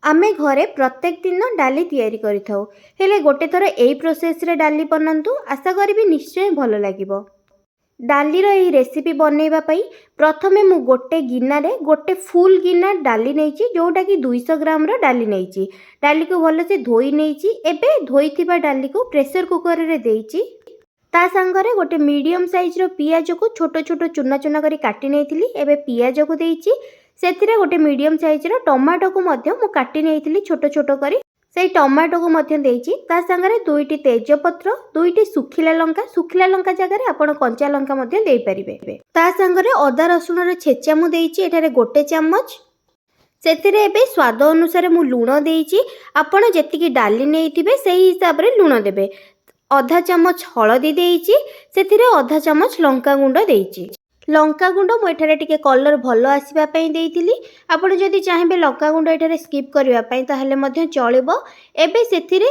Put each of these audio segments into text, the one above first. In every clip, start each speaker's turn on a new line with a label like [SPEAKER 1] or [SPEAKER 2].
[SPEAKER 1] आमे घरे प्रत्येक दिन डाली तैयारी करिथाउ हेले गोटे थर एई प्रोसेस रे डाली बनांतु आशा करी निश्चय भल लागिबो। डालीर एई रेसिपी बनैबा पई प्रथमे मु गोटे गिन्ना रे गोटे फुल गिन्ना डाली नेइची जोटा कि 200 ग्राम रो डाली नेइची। डाली को भल से धोई नेइची। एबे धोईथिबा डाली को प्रेशर कुकर रे देइची। ता संगरे गोटे मीडियम साइज रो पियाज को छोटो छोटो चुना चुना करी काटी नेइथिली। एबे पियाज को देइची। सेथिरे गोटे मीडियम साइज रो टमाटो को मध्य मु काटी नेइथिली छोटो छोटो करी। सेई टमाटो को मध्य देइची। ता संगरे दुईटी तेजपत्र, दुईटी सुखिला लंका जगह रे आपण कंचा लंका मध्य देई परिबे। ता संगरे अदा रसुण रो छेचा मु देइची एठारे गोटे चम्मच। सेथिरे एबे स्वाद अनुसार मु लूण देइची। आपण जेतिकी डाली नेइथिबे सेही हिसाब रे लूण देबे। आधा चम्मच हळदी देइची। सेथिरे आधा चम्मच लंका गुंड देइची। लंका गुंड मु एठारे टिके कलर भलो आसीबा पई देइतिली। आपण जदि चाहेबे लंका गुंड एठारे स्किप करिवा पई ताहले मध्य चलिबो। एबे सेथिरे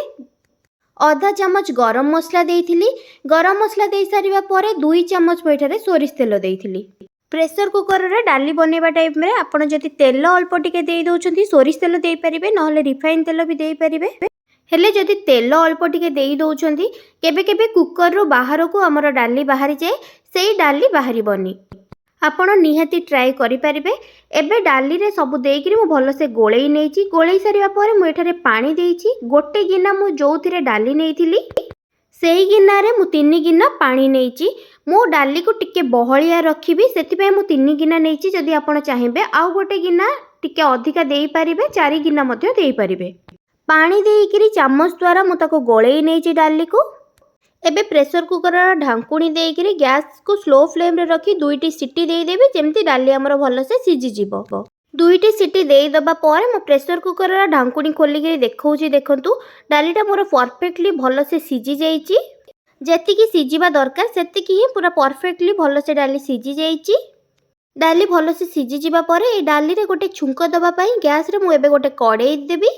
[SPEAKER 1] आधा चम्मच गरम मसला देइतिली। गरम मसला देई सारिबा परे 2 चम्मच मु एठारे सोरिष तेल देइतिली। प्रेशर कुकर रे डाली बनेबा टाइम रे आपण जदि तेल अल्प टिके देई दोउछंती सोरिष तेल देई परिबे नहले रिफाइन तेल भी देई परिबे। हेले जदि तेल अल्प टिके देई दोउछंती केबे केबे कुकर रो बाहर को हमर डाली बाहरी जाए सेई डाली बाहरी बनी। आपण निहाती ट्राई करि परिबे। एबे डाली रे सब देइकरी मु भलो से गोळेई नेइची। गोळेई सारिबा परे मु एठारे पानी देइची। गोटे गिन्ना मु जोथिरे डाली नेइथिली सेई गिन्ना रे मु 3 गिन्ना पानी नेइची। मु डाली को टिके बहलिया रखिबी सेति पय मु 3 गिन्ना नेइची। जदि आपण चाहेबे आउ गोटे गिन्ना टिके अधिका देई परिबे 4 गिन्ना मध्य देई परिबे। पानी देइकरी चामच द्वारा मु ताको गोळेई नेइची डाली को। एबे प्रेशर कुकर ढांकुणी देइकरी गैस को स्लो फ्लेम रे रखी 2टी सीटी देई देबी जेमती डाली हमर भलो से सिझी जिवो। 2टी सीटी देई दबा परे मु प्रेशर कुकर ढांकुणी खोली के देखौची। देखंतु डालीटा मोर परफेक्टली भलो से सिझी जाईची। जेतिकी सिझिबा दरकार सेतिकी ही पूरा परफेक्टली भलो से डाली सिझी जाईची। डाली भलो से सिझी जिबा परे ए डाली रे गोटे छुंक दबा पई गैस रे मु एबे गोटे कड़ाई देबी।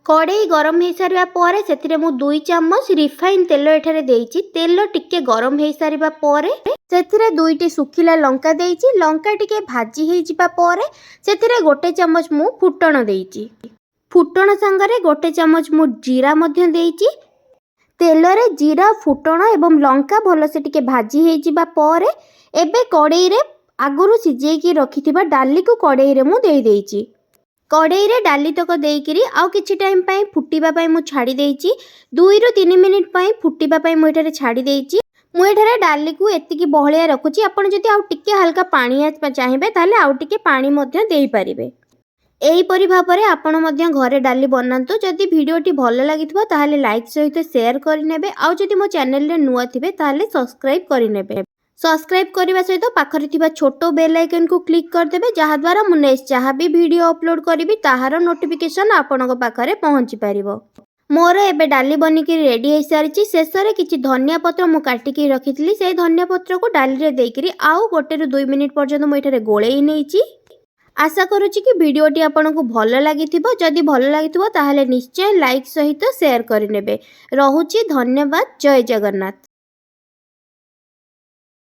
[SPEAKER 1] कड़ाई गरम हो सारिबा परे सेथिरे मु 2 चम्मच रिफाइन तेल एठारे देइची। तेल टिके गरम हो सारिबा परे सेथिरे 2टी सुखिला लंका देइची। लंका टिके भाजी हे जिबा परे सेथिरे गोटे चम्मच मु फुटण देइची। फुटण संगरे गोटे चम्मच मु जीरा मध्य देइची। तेल रे जीरा फुटण एवं लंका भलो से टिके भाजी हे जिबा परे एबे कड़ाई रे आगुरु सिझेई की रखिथिबा डाली को कड़ाई रे मु देई देइची। कड़ाई रे डाली तक देइकरी आउ किछि टाइम पई फुटिबा पई मु छाडी देइची। 2 ରୁ 3 मिनिट पई फुटिबा पई मु एठारे छाडी देइची। मु एठारे डाली को एतिकी बहलिया रखुची। आपण जदि आउ टिके हल्का पानी चाहेबे ताले आउ टिके पानी मध्य देई परिबे। एही परि भाबरे आपण मध्य घरे डाली बनांतु। जदि वीडियोटी भलो लागिथबो ताले लाइक सहित शेयर करि नेबे। आउ जदि मो चैनल रे नुआ थिबे ताले सब्सक्राइब करि नेबे। सब्सक्राइब करने सहित पाखरे थिबा छोटो बेल आइकन को क्लिक कर देबे जहा द्वारा मु नेक्स्ट जहाँ भी वीडियो अपलोड करी ताहार नोटिफिकेशन आपनक पाखरे पहुंची पारिबो। मोर एबे डाली बनिकी रेडी हो सारी। शेष में किसी धनिया पत्र मु काटिकी रखी से धनिया पत्र को डाली रे देकरी आउ 1 ରୁ 2 मिनिट पर्यंत मु एठारे गोळेई नेइची। आशा करूची कि वीडियोटी आपनक भलो लागिथिबो। जदि भलो लागिथिबो ताहाले निश्चय लाइक सहित शेयर करि नेबे। रहुची धन्यवाद। जय जगन्नाथ।